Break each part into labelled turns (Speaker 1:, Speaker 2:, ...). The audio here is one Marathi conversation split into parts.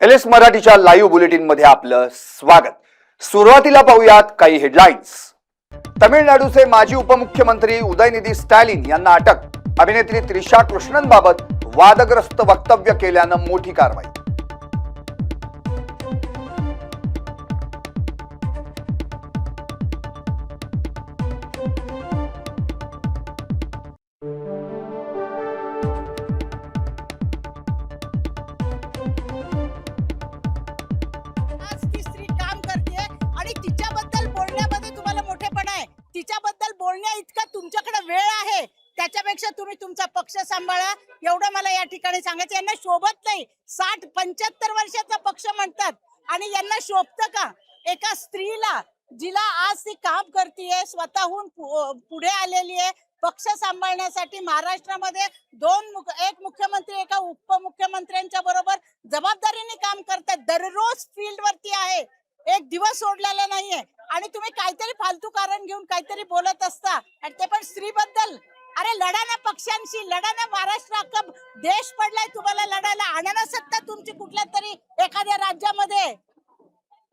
Speaker 1: LS मराठीच्या लाईव्ह बुलेटिन मध्ये आपलं स्वागत। सुरुवातीला पाहूयात काही हेडलाईन्स। तमिळनाडूचे माजी उपमुख्यमंत्री उदयनिधी स्टॅलिन यांना अटक। अभिनेत्री त्रिशा कृष्णनबाबत वादग्रस्त वक्तव्य केल्यानं मोठी कारवाई।
Speaker 2: तिच्याबद्दल बोलण्या इतका तुमच्याकडे वेळ आहे, त्याच्यापेक्षा तुम्ही तुमचा पक्ष सांभाळा एवढं मला या ठिकाणी सांगायचं। यांना शोभत नाही, 60-75 वर्षाचा पक्ष म्हणतात आणि यांना शोभतं का? एका स्त्रीला जिला आज ती काम करतेय, स्वतःहून पुढे आलेली आहे पक्ष सांभाळण्यासाठी। महाराष्ट्रामध्ये एक मुख्यमंत्री एका उपमुख्यमंत्र्यांच्या बरोबर जबाबदारीने काम करतात, दररोज फील्ड वरती आहे, एक दिवस सोडलेला नाहीये आणि तुम्ही काहीतरी फालतू कारण घेऊन काहीतरी बोलत असता आणि ते पण स्त्रीबद्दल। अरे लढा ना पक्षांशी, लढा ना। महाराष्ट्र अख्खा देश पडलाय तुम्हाला लढायला, आणा ना सत्ता तुमची कुठल्या तरी एखाद्या राज्यामध्ये।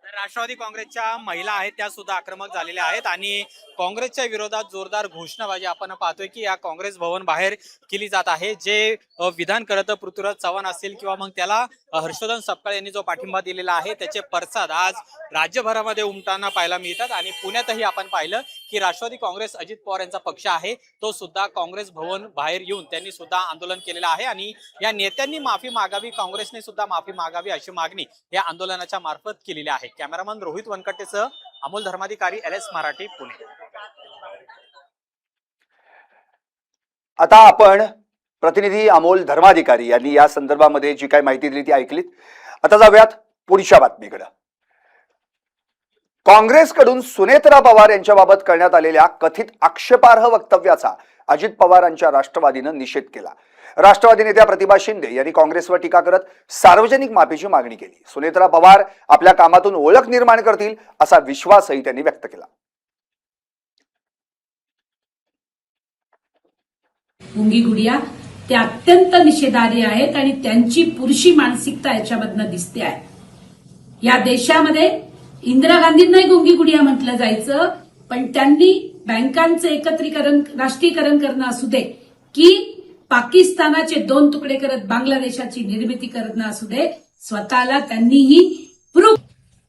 Speaker 3: राष्ट्रवादी काँग्रेसच्या महिला आहेत त्या सुद्धा आक्रमक झालेल्या आहेत आणि काँग्रेसच्या विरोधात जोरदार घोषणाबाजी आपण पाहतोय की या काँग्रेस भवन बाहेर केली जात आहे। जे विधान करत पृथ्वीराज चव्हाण असतील किंवा मग त्याला हर्षवर्धन सपकाळ यांनी जो पाठिंबा दिलेला आहे त्याचे पडसाद आज राज्यभरामध्ये उमटताना पाहायला मिळतात। आणि पुण्यातही आपण पाहिलं की राष्ट्रवादी काँग्रेस अजित पवार यांचा पक्ष आहे तो सुद्धा काँग्रेस भवन बाहेर येऊन त्यांनी सुद्धा आंदोलन केलेलं आहे आणि या नेत्यांनी माफी मागावी, काँग्रेसने सुद्धा माफी मागावी अशी मागणी या आंदोलनाच्या मार्फत केलेली आहे। कॅमेरामन रोहित वनकटेसह अमोल धर्माधिकारी, LS मराठी, पुणे।
Speaker 1: आता आपण प्रतिनिधी अमोल धर्माधिकारी यांनी या संदर्भामध्ये जी काही माहिती दिली ती ऐकलीत। आता जाऊयात पुढच्या बातमीकडे। काँग्रेसकडून सुनेत्रा पवार यांच्याबाबत करण्यात आलेल्या कथित आक्षेपार्ह वक्तव्याचा अजित पवार यांच्या राष्ट्रवादीनं निषेध केला। राष्ट्रवादी नेत्या प्रतिभा शिंदे यांनी काँग्रेसवर टीका करत सार्वजनिक माफीची मागणी केली। सुनेत्रा पवार आपल्या कामातून ओळख निर्माण करतील असा विश्वासही त्यांनी व्यक्त केला।
Speaker 4: गुंगी गुडिया ते अत्यंत निषेधार्ह आहेत आणि त्यांची पुरुषी मानसिकता याच्यामधनं दिसते आहे। या देशामध्ये इंदिरा गांधींनाही गुंगी गुडिया म्हटलं जायचं, पण त्यांनी बँकांचं एकत्रीकरण, राष्ट्रीयकरण करणं असू दे की पाकिस्तानाचे 2 तुकडे करत बांगलादेशाची निर्मिती करणं असू दे, स्वतःला त्यांनीही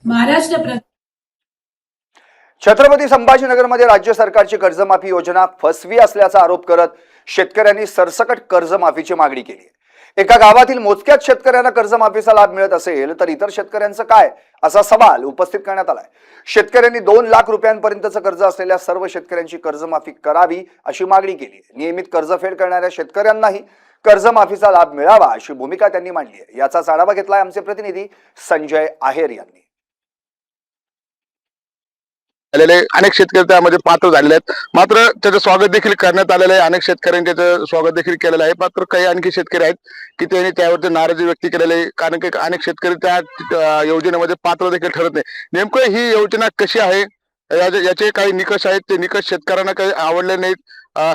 Speaker 4: महाराष्ट्र
Speaker 1: छत्रपती संभाजीनगरमध्ये राज्य सरकारची कर्जमाफी योजना फसवी असल्याचा आरोप करत शेतकऱ्यांनी सरसकट कर्जमाफीची मागणी केली। एका गावातील मोजक्याच शेतकऱ्यांना कर्जमाफीचा लाभ मिळत असेल तर इतर शेतकऱ्यांचं काय, असा सवाल उपस्थित करण्यात आलाय। शेतकऱ्यांनी 2 लाख रुपयांपर्यंतचं कर्ज असलेल्या सर्व शेतकऱ्यांची कर्जमाफी करावी अशी मागणी केली। नियमित कर्जफेड करणाऱ्या शेतकऱ्यांनाही कर्जमाफीचा लाभ मिळावा अशी भूमिका त्यांनी मांडली आहे। याचाच आढावा घेतलाय आमचे प्रतिनिधी संजय आहेर यांनी।
Speaker 5: अनेक शेतकरी त्यामध्ये पात्र झालेले आहेत, मात्र त्याचं स्वागत देखील करण्यात आलेलं आहे। अनेक शेतकऱ्यांनी त्याचं स्वागत देखील केलेलं आहे, मात्र काही आणखी शेतकरी आहेत की त्यांनी त्यावरती नाराजी व्यक्त केलेली आहे, कारण की अनेक शेतकरी त्या योजनेमध्ये पात्र देखील ठरत नाही। नेमकं ही योजना कशी आहे, याचे काही निकष आहेत, ते निकष शेतकऱ्यांना काही आवडले नाहीत।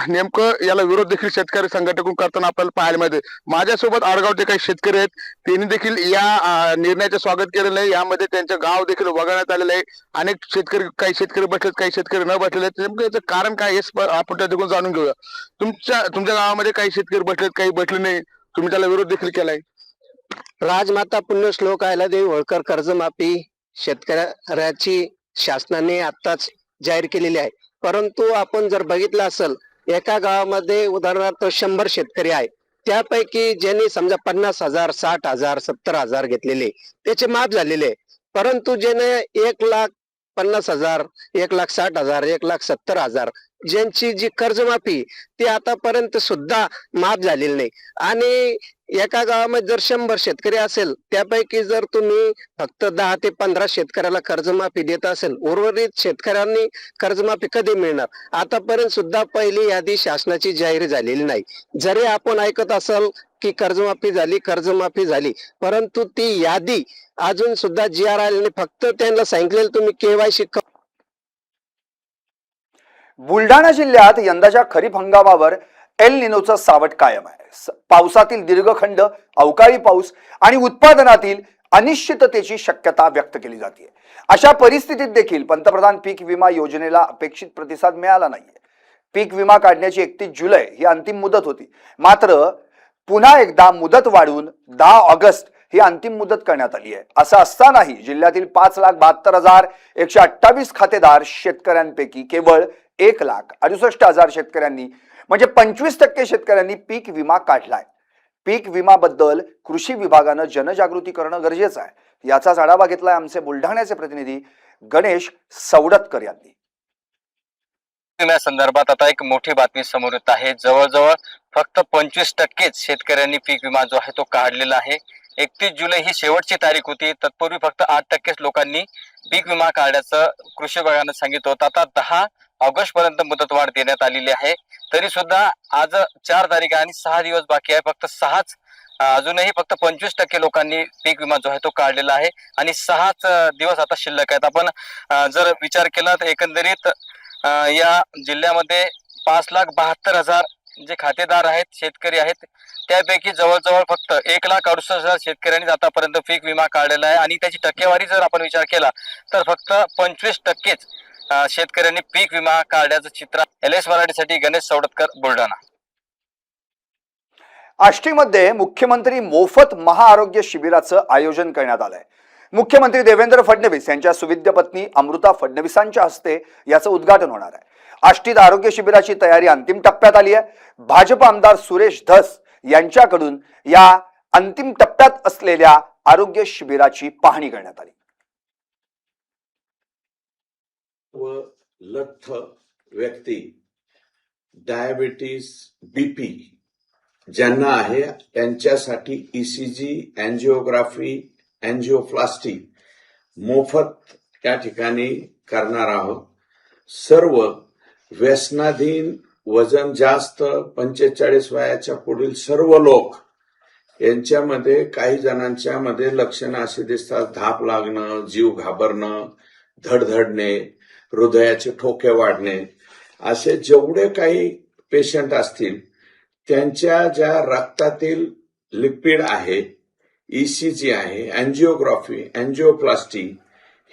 Speaker 5: नेमकं याला विरोध देखील शेतकरी संघटना करताना आपल्याला पाहायला मिळते। माझ्यासोबत आडगावचे काही शेतकरी आहेत, त्यांनी देखील या निर्णयाचे स्वागत केलेलं आहे। यामध्ये त्यांचं गाव देखील वगळण्यात आलेलं आहे। अनेक शेतकरी, काही शेतकरी बसलेत, काही शेतकरी न बसलेले आहेत। नेमकं याचं कारण काय हे आपण त्या देखील जाणून घेऊया। तुमच्या गावामध्ये काही शेतकरी बसलेत, काही बसले नाही, तुम्ही त्याला विरोध देखील केलाय।
Speaker 6: राजमाता पुण्यश्लोक अहिल्यादेवी होळकर कर्जमाफी शेतकऱ्याची शासनाने आताच जाहीर केलेली आहे, परंतु आपण जर बघितलं असेल एका गावामध्ये उदाहरणार्थ 100 शेतकरी आहे, त्यापैकी ज्यांनी समजा 50,000, 60,000, 70,000 घेतलेले त्याचे माफ झालेले, परंतु ज्याने 1,50,000, 1,60,000, 1,70,000 ज्यांची जी कर्जमाफी ती आतापर्यंत सुद्धा माफ झालेली नाही। आणि एका गावामध्ये जर 100 शेतकरी असेल, त्यापैकी जर तुम्ही फक्त 10 ते 15 शेतकऱ्याला कर्जमाफी देत असेल, उर्वरित शेतकऱ्यांनी कर्जमाफी कधी मिळणार? आतापर्यंत सुद्धा पहिली यादी शासनाची जाहीर झालेली नाही। जरी आपण ऐकत असाल की कर्जमाफी झाली, परंतु ती यादी अजून सुद्धा GR आलेली, फक्त त्यांना सांगितलेलं तुम्ही KYC।
Speaker 1: बुलढाणा जिल्ह्यात यंदाच्या खरीप हंगामावर एल निनोचं सावट कायम आहे। पावसातील दीर्घखंड, अवकाळी पाऊस आणि उत्पादनातील अनिश्चिततेची शक्यता व्यक्त केली जाते. अशा परिस्थितीत देखील पंतप्रधान पीक विमा योजनेला अपेक्षित प्रतिसाद मिळाला नाहीये. पीक विमा काढण्याची 31 जुलै ही अंतिम मुदत होती. मात्र पुन्हा एकदा मुदत वाढवून 10 ऑगस्ट ही अंतिम मुदत करण्यात आली आहे. असं असतानाही जिल्ह्यातील 5,72,128 खातेदार शेतकऱ्यांपैकी केवळ 1,68,000 शेतकऱ्यांनी म्हणजे 25% शेतकऱ्यांनी पीक विमा काढलाय. पीक विमाबद्दल कृषी विभागानं जनजागृती करणं गरजेचं आहे. याचाच आढावा घेतलाय आमचे बुलढाण्याचे प्रतिनिधी गणेश सवडतकर यांनी.
Speaker 7: या संदर्भात आता एक मोठी बातमी समोर येत आहे. जवळजवळ फक्त 25% शेतकऱ्यांनी पीक विमा जो आहे तो काढलेला आहे. 31 जुलै ही शेवटची तारीख होती. तत्पूर्वी फक्त 8% लोकांनी पीक विमा काढण्याचं कृषी विभागानं सांगितलं होतं. आता 10 ऑगस्ट पर्यंत मुदतवाढ देण्यात आलेली आहे. तरी सुद्धा आज 4 तारीख आणि 6 दिवस बाकी आहे. फक्त 6च अजूनही फक्त 25% लोकांनी पीक विमा जो आहे तो काढलेला आहे आणि 6च दिवस आता शिल्लक आहेत. आपण जर विचार केला तर एकंदरीत या जिल्ह्यामध्ये 5,72,000 जे खातेदार आहेत, शेतकरी आहेत, त्यापैकी जवळजवळ फक्त 1,68,000 शेतकऱ्यांनी आतापर्यंत पीक विमा काढलेला आहे आणि त्याची टक्केवारी जर आपण विचार केला तर फक्त 25%च शेतकऱ्यांनी पीक विमा काढण्याचं चित्र. LS मराठीसाठी गणेश सवडतकर, बुलढाणा.
Speaker 1: आष्टीमध्ये मुख्यमंत्री मोफत महाआरोग्य शिबिराचं आयोजन करण्यात आलंय. मुख्यमंत्री देवेंद्र फडणवीस यांच्या सुविद्य पत्नी अमृता फडणवीसांच्या हस्ते याचं उद्घाटन होणार आहे. आष्टीत आरोग्य शिबिराची तयारी अंतिम टप्प्यात आली आहे. भाजप आमदार सुरेश धस यांच्याकडून या अंतिम टप्प्यात असलेल्या आरोग्य शिबिराची पाहणी करण्यात आली.
Speaker 8: व लठ्ठ व्यक्ती, डायबिटीस, बीपी ज्यांना आहे त्यांच्यासाठी ECG, एंजिओग्राफी, एंजिओप्लास्टी मोफत या ठिकाणी करणार आहोत. सर्व व्यसनाधीन, वजन जास्त, 45 वयाच्या पुढील सर्व लोक यांच्यामध्ये काही जणांच्या मध्ये लक्षणं अशी दिसतात: धाप लागणं, जीव घाबरणं, धडधडणे, हृदयाचे ठोके वाढणे. असे जेवढे काही पेशंट असतील त्यांच्या ज्या रक्तातील लिपिड आहे, ECG आहे, एंजिओग्राफी, एंजिओप्लास्टी,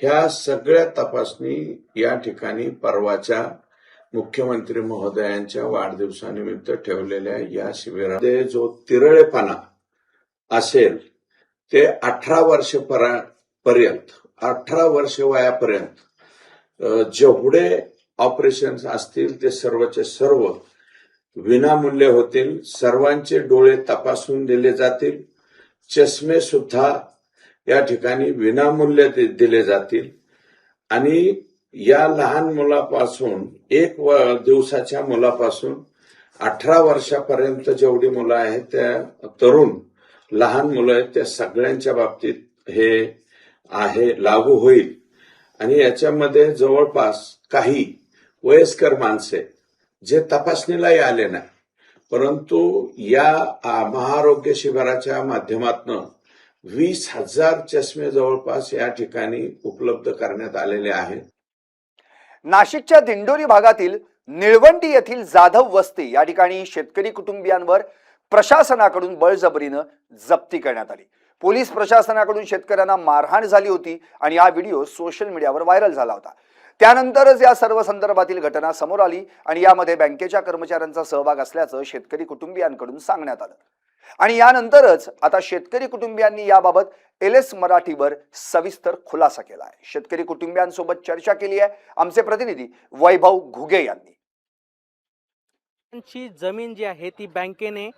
Speaker 8: ह्या सगळ्या तपासणी या ठिकाणी परवाच्या मुख्यमंत्री महोदयांच्या वाढदिवसानिमित्त ठेवलेल्या या शिबिरामध्ये जो तिरळेपणा असेल ते 18 वर्षपर्यंत, 18 वर्ष वयापर्यंत जेवढे ऑपरेशन्स असतील ते सर्वचे सर्व विनामूल्य होतील. सर्वांचे डोळे तपासून दिले जातील. चष्मे सुद्धा या ठिकाणी विनामूल्य दिले जातील आणि या लहान मुलापासून 1 दिवसाच्या मुलापासून 18 वर्षापर्यंत जेवढी मुलं आहेत, त्या तरुण लहान मुलं आहेत, त्या सगळ्यांच्या बाबतीत हे आहे लागू होईल. आणि याच्यामध्ये जवळपास काही वयस्कर माणसे जे तपासणीलाही आले नाही, परंतु या महाआरोग्य शिबिराच्या माध्यमातून 20,000 चष्मे जवळपास या ठिकाणी उपलब्ध करण्यात आलेले आहेत.
Speaker 1: नाशिकच्या दिंडोरी भागातील निळवंडी येथील जाधव वस्ती या ठिकाणी शेतकरी कुटुंबियांवर प्रशासनाकडून बळजबरीनं जप्ती करण्यात आली. पोलीस प्रशासनाकडून शेतकऱ्यांना मारहाण झाली होती आणि हा व्हिडिओ सोशल मीडियावर व्हायरल झाला होता. त्यानंतरच या सर्व संदर्भातील घटना समोर आली आणि यामध्ये बँकेच्या कर्मचाऱ्यांचा सहभाग असल्याचं शेतकरी कुटुंबियांकडून सांगण्यात आलं. आणि यानंतरच आता शेतकरी कुटुंबियांनी याबाबत LS मराठीवर सविस्तर खुलासा केला आहे. शेतकरी कुटुंबियांसोबत चर्चा केली आहे आमचे प्रतिनिधी वैभव घुगे यांनी.
Speaker 9: जमीन जी आहे ती बँकेने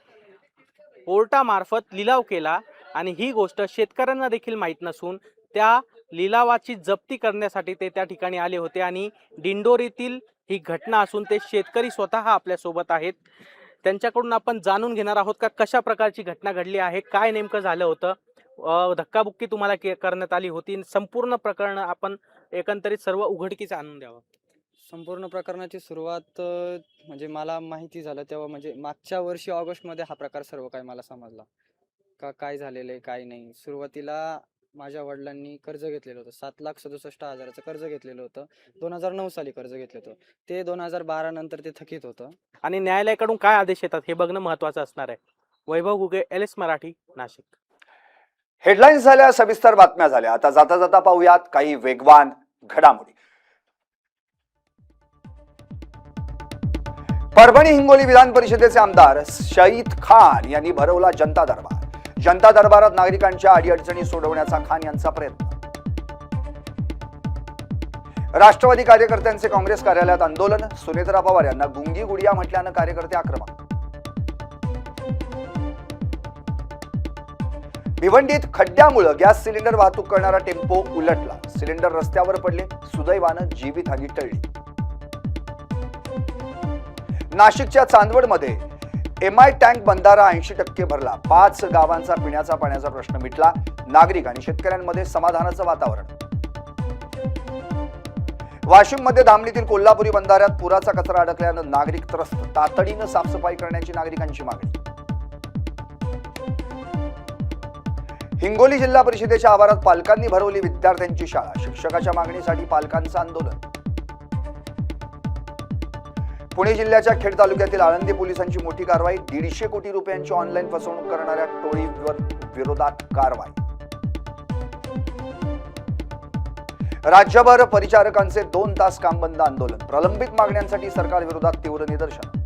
Speaker 9: कोर्टामार्फत लिलाव केला आणि ही गोष्ट शेतकऱ्यांना देखील माहीत नसून त्या लिलावाची जप्ती करण्यासाठी ते त्या ठिकाणी आले होते. आणि दिंडोरीतील ही घटना असून ते शेतकरी स्वतः आपल्या सोबत आहेत. त्यांच्याकडून आपण जाणून घेणार आहोत का कशा प्रकारची घटना घडली आहे, काय नेमकं झालं होतं, धक्काबुक्की तुम्हाला करण्यात आली होती. संपूर्ण प्रकरण आपण एकंदरीत सर्व उघडकीस आणून द्यावं.
Speaker 10: संपूर्ण प्रकरणाची सुरुवात म्हणजे मला माहिती झालं तेव्हा, म्हणजे मागच्या वर्षी ऑगस्टमध्ये हा प्रकार सर्व काही मला समजला का काय झालेलं आहे काय नाही. सुरुवातीला माझ्या वडिलांनी कर्ज घेतलेलं होतं, 7,67,000चं कर्ज घेतलेलं होतं. 2009 साली कर्ज घेतलं होतं, ते 2012 नंतर ते थकीत होतं.
Speaker 9: आणि न्यायालयाकडून काय आदेश येतात हे बघणं महत्त्वाचं असणार आहे. वैभव घुगे, LS मराठी, नाशिक.
Speaker 1: हेडलाईन्स झाल्या, सविस्तर बातम्या झाल्या. आता जाता जाता पाहूयात काही वेगवान घडामोडी. परभणी हिंगोली विधान परिषदेचे आमदार शहीद खान यांनी भरवला जनता दरबार. जनता दरबारात नागरिकांच्या अडीअडचणी सोडवण्याचा खान यांचा प्रयत्न. राष्ट्रवादी कार्यकर्त्यांचे काँग्रेस कार्यालयात आंदोलन. सुनेत्रा पवार यांना गुंगी गुडिया म्हटल्यानं कार्यकर्ते आक्रमक. भिवंडीत खड्ड्यामुळे गॅस सिलेंडर वाहतूक करणारा टेम्पो उलटला. सिलेंडर रस्त्यावर पडले. सुदैवानं जीवितहानी टळली. नाशिकच्या चांदवडमध्ये एमआय टँक बंधारा 80% भरला. 5 गावांचा पिण्याचा पाण्याचा प्रश्न मिटला. नागरिक आणि शेतकऱ्यांमध्ये समाधानाचं वातावरण. वाशिममध्ये धामणीतील कोल्हापुरी बंधाऱ्यात पुराचा कचरा अडकल्यानं नागरिक त्रस्त. तातडीनं साफसफाई करण्याची नागरिकांची मागणी. हिंगोली जिल्हा परिषदेच्या आवारात पालकांनी भरवली विद्यार्थ्यांची शाळा. शिक्षकाच्या मागणीसाठी पालकांचं आंदोलन. पुणे जिल्ह्याच्या खेड तालुक्यातील आळंदी पोलिसांची मोठी कारवाई. 150 कोटी रुपयांची ऑनलाईन फसवणूक करणाऱ्या टोळीवर विरोधात कारवाई. राज्यभर परिचारकांचे 2 तास काम बंद आंदोलन. प्रलंबित मागण्यांसाठी सरकार विरोधात तीव्र निदर्शन.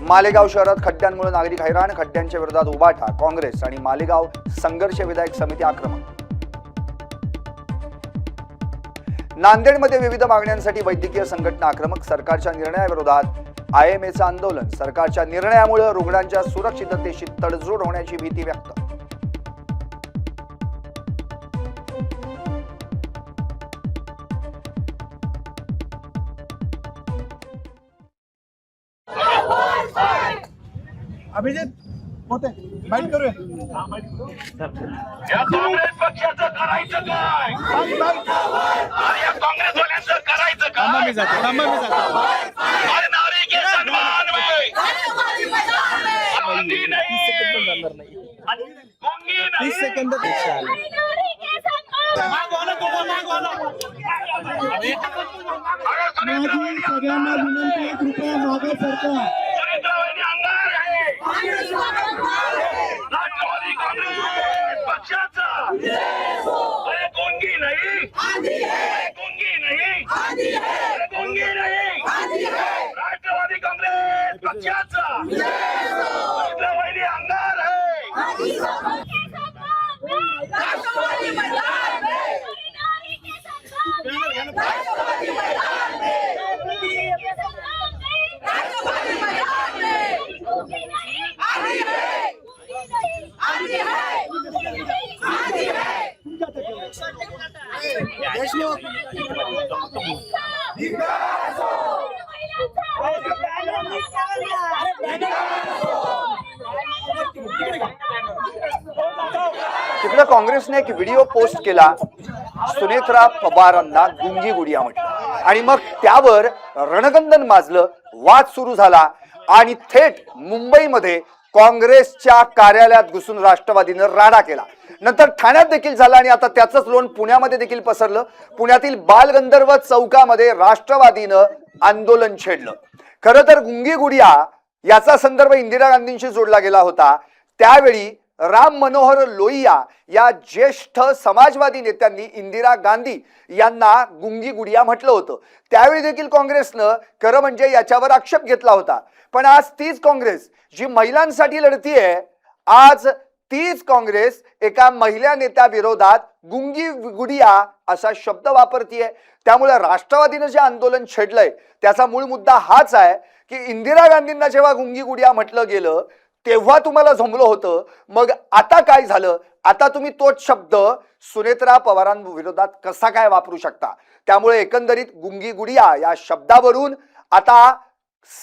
Speaker 1: मालेगाव शहरात खड्ड्यांमुळे नागरिक हैराण. खड्ड्यांच्या विरोधात उभाटा. काँग्रेस आणि मालेगाव संघर्ष विधायक समिती आक्रमक. नांदेडमध्ये विविध मागण्यांसाठी वैद्यकीय संघटना आक्रमक. सरकारच्या निर्णयाविरोधात IMAचं आंदोलन. सरकारच्या निर्णयामुळे रुग्णांच्या सुरक्षिततेशी तडजोड होण्याची भीती व्यक्त.
Speaker 11: अभिजित होते बाईट करूया. या काँग्रेस पक्षाचं करायचं काय? या काँग्रेसवाल्यांचं करायचं काय? मी जातो. अरे नारी के सन्मान में आंधी नहीं, गुंगी नहीं. 30 सेकंद सगळ्यांना विनंती, कृपया मागे सरका. राष्ट्रवादी काँग्रेस पक्षाचा अरे गुंगी नाही, गुंगी नाही, गुंगी नाही. राष्ट्रवादी काँग्रेस पक्षाचा राष्ट्रवादी आमदार आहे.
Speaker 1: तिकडे काँग्रेसने एक व्हिडिओ पोस्ट केला. सुनेत्रा पवारांना गुंगी गुडिया म्हटलं आणि मग त्यावर रणकंदन माजलं. वाद सुरू झाला आणि थेट मुंबईमध्ये काँग्रेसच्या कार्यालयात घुसून राष्ट्रवादीनं राडा केला. नंतर ठाण्यात देखील झाला आणि आता त्याचंच लोण पुण्यामध्ये देखील पसरलं. पुण्यातील बालगंधर्व चौकामध्ये राष्ट्रवादीनं आंदोलन छेडलं. खरं तर गुंगी गुडिया याचा संदर्भ इंदिरा गांधींशी जोडला गेला होता. त्यावेळी राम मनोहर लोहिया या ज्येष्ठ समाजवादी नेत्यांनी इंदिरा गांधी यांना गुंगी गुडिया म्हटलं होतं. त्यावेळी देखील काँग्रेसनं खरं म्हणजे याच्यावर आक्षेप घेतला होता. पण आज तीच काँग्रेस जी महिलांसाठी लढतीये, आज तीच काँग्रेस एका महिला नेत्या विरोधात गुंगी गुडिया असा शब्द वापरतीये. त्यामुळे राष्ट्रवादीनं जे आंदोलन छेडलंय त्याचा मूळ मुद्दा हाच आहे की इंदिरा गांधींना जेव्हा गुंगी गुडिया म्हटलं गेलं तेव्हा तुम्हाला झोंबलं होतं. मग आता काय झालं? आता तुम्ही तोच शब्द सुनेत्रा पवारांविरोधात कसा काय वापरू शकता? त्यामुळे एकंदरीत गुंगी गुडिया या शब्दावरून आता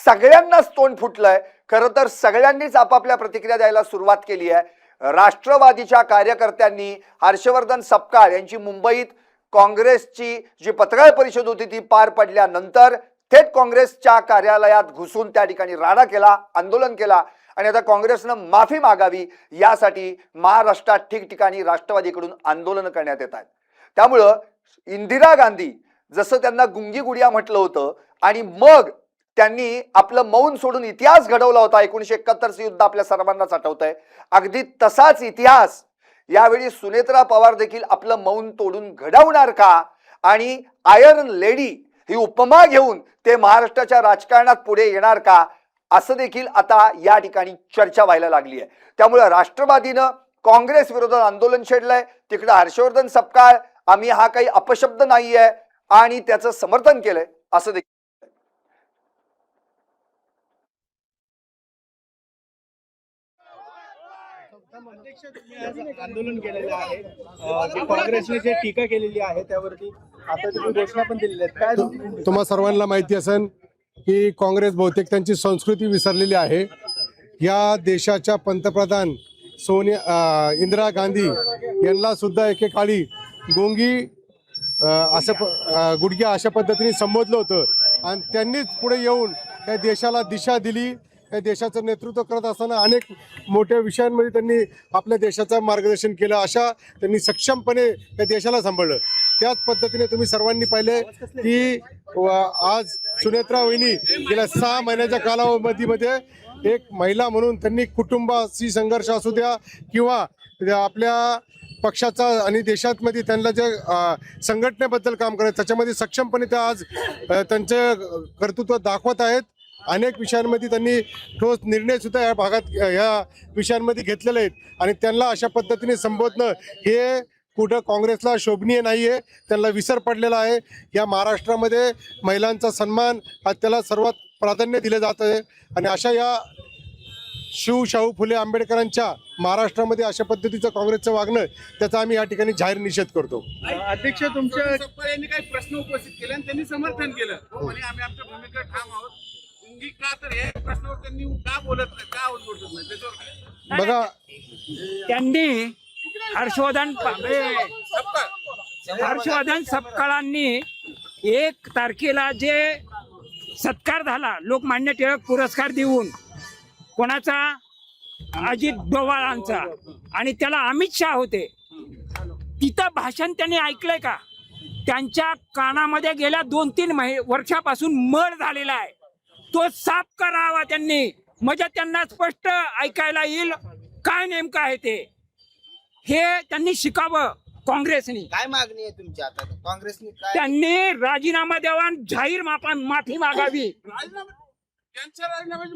Speaker 1: सगळ्यांनाच तोंड फुटलंय. खरं तर सगळ्यांनीच आपापल्या प्रतिक्रिया द्यायला सुरुवात केली आहे. राष्ट्रवादीच्या कार्यकर्त्यांनी हर्षवर्धन सपकाळ यांची मुंबईत काँग्रेसची जी पत्रकार परिषद होती ती पार पडल्यानंतर थेट काँग्रेसच्या कार्यालयात घुसून त्या ठिकाणी राडा केला, आंदोलन केला आणि आता काँग्रेसनं माफी मागावी यासाठी महाराष्ट्रात ठिकठिकाणी राष्ट्रवादीकडून आंदोलन करण्यात येत आहेत. त्यामुळं इंदिरा गांधी जसं त्यांना गुंगी गुडिया म्हटलं होतं आणि मग त्यांनी आपलं मौन सोडून इतिहास घडवला होता. 1971चं युद्ध आपल्या सर्वांनाच आठवतंय. अगदी तसाच इतिहास यावेळी सुनेत्रा पवार देखील आपलं मौन तोडून घडवणार का? आणि आयर्न लेडी ही उपमा घेऊन ते महाराष्ट्राच्या राजकारणात पुढे येणार का, असं देखील आता या ठिकाणी चर्चा व्हायला लागली आहे. त्यामुळे राष्ट्रवादीनं काँग्रेस विरोधात आंदोलन छेडलंय. तिकडे हर्षवर्धन सपकाळ आम्ही हा काही अपशब्द नाहीये आणि त्याचं समर्थन केलंय असं देखील.
Speaker 9: आंदोलन केलेलं आहे काँग्रेसने जे टीका केलेली आहे त्यावरती आता तुम्ही घोषणा पण दिलेली आहे. काय
Speaker 12: तुम्हा सर्वांना माहिती असेल की काँग्रेस बहुतेक त्यांची संस्कृती विसरलेली आहे. या देशाच्या पंतप्रधान इंदिरा गांधी यांना सुद्धा एकेकाळी गोंगी गुडघ्या अशा पद्धतीने संबोधलं होतं आणि त्यांनीच पुढे येऊन त्या देशाला दिशा दिली. या देशाचं नेतृत्व करत असताना अनेक मोठ्या विषयांमध्ये त्यांनी आपल्या देशाचं मार्गदर्शन केलं. अशा त्यांनी सक्षमपणे त्या देशाला सांभाळलं. त्याच पद्धतीने तुम्ही सर्वांनी पाहिले की आज सुनेत्रा वहिनी गेल्या 6 महिन्याच्या कालावधीमध्ये एक महिला म्हणून त्यांनी कुटुंबाशी संघर्ष असू द्या किंवा आपल्या पक्षाचा आणि देशामध्ये त्यांना जे संघटनेबद्दल काम करायचं त्याच्यामध्ये सक्षमपणे त्या आज त्यांचं कर्तृत्व दाखवत आहेत. अनेक विषयांमध्ये त्यांनी ठोस निर्णय सुद्धा या भागात या विषयांमध्ये घेतलेले आहेत आणि त्यांना अशा पद्धतीने संबोधणं हे कुठं काँग्रेसला शोभनीय नाही आहे. त्यांना विसर पडलेला आहे. या महाराष्ट्रामध्ये महिलांचा सन्मान हा त्याला सर्वात प्राधान्य दिले जात आहे आणि अशा या शाहू फुले आंबेडकरांच्या महाराष्ट्रामध्ये अशा पद्धतीचं काँग्रेसचं वागणं त्याचा आम्ही या ठिकाणी जाहीर निषेध करतो.
Speaker 9: अध्यक्ष तुमच्या
Speaker 11: यांनी काही प्रश्न उपस्थित केले आणि त्यांनी समर्थन केलं आणि आम्ही आमच्या भूमिकेवर ठाम आहोत. का तर हे प्रश्नावर त्यांनी का बोलत नाही, का बोलत नाही त्याच्यावर
Speaker 12: बघा
Speaker 13: त्यांनी हर्षवर्धन सपकाळांनी 1 तारखेला जे सत्कार झाला लोकमान्य टिळक पुरस्कार देऊन कोणाचा अजित डोवाळांचा आणि त्याला अमित शाह होते तिथं भाषण त्यांनी ऐकलंय का? त्यांच्या कानामध्ये गेल्या 2-3 वर्षापासून मळ झालेला आहे. तो साफ करावा त्यांनी म्हणजे त्यांना स्पष्ट ऐकायला येईल काय नेमकं आहे ते. हे त्यांनी शिकावं. काँग्रेसनी
Speaker 10: काय मागणी आहे तुमची आता काँग्रेसने काय
Speaker 13: त्यांनी राजीनामा द्यावा आणि जाहीर माफी मागावी.
Speaker 11: त्यांच्या राजीनाम्याची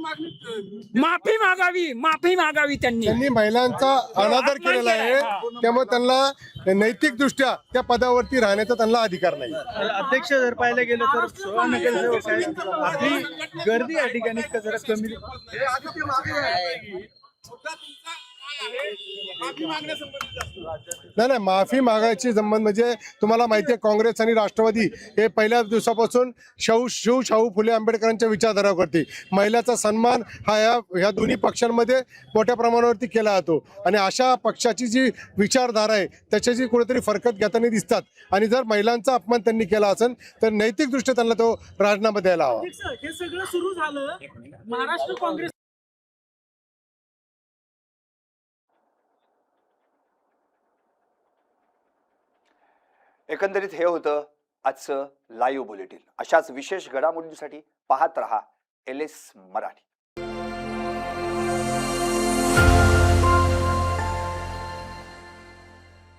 Speaker 13: माफी मागावी त्यांनी.
Speaker 12: त्यांनी महिलांचा अनादर केलेला आहे. त्यामुळे त्यांना नैतिकदृष्ट्या त्या पदावरती राहण्याचा त्यांना अधिकार नाही.
Speaker 9: अध्यक्ष जर पाहायला गेलं तर 16 नगरसेवक आहेत. आपली गर्दी या ठिकाणी जरा कमी
Speaker 12: नाही माफी मागायची संबंध म्हणजे तुम्हाला माहिती आहे काँग्रेस आणि राष्ट्रवादी हे पहिल्या दिवसापासून शाहू फुले आंबेडकरांच्या विचारधारावर करते. महिलाचा सन्मान हा या दोन्ही पक्षांमध्ये मोठ्या प्रमाणावरती केला जातो आणि अशा पक्षाची जी विचारधारा आहे त्याच्याशी कुठेतरी फरकत घेताना दिसतात आणि जर महिलांचा अपमान त्यांनी केला असेल तर नैतिकदृष्ट्या त्यांना तो राजीनामा द्यायला हवा.
Speaker 9: हे सगळं सुरू झालं महाराष्ट्र काँग्रेस
Speaker 1: एकंदरीत हे होतं आजचं लाईव्ह बुलेटिन. अशाच विशेष घडामोडींसाठी पाहत रहा LS मराठी.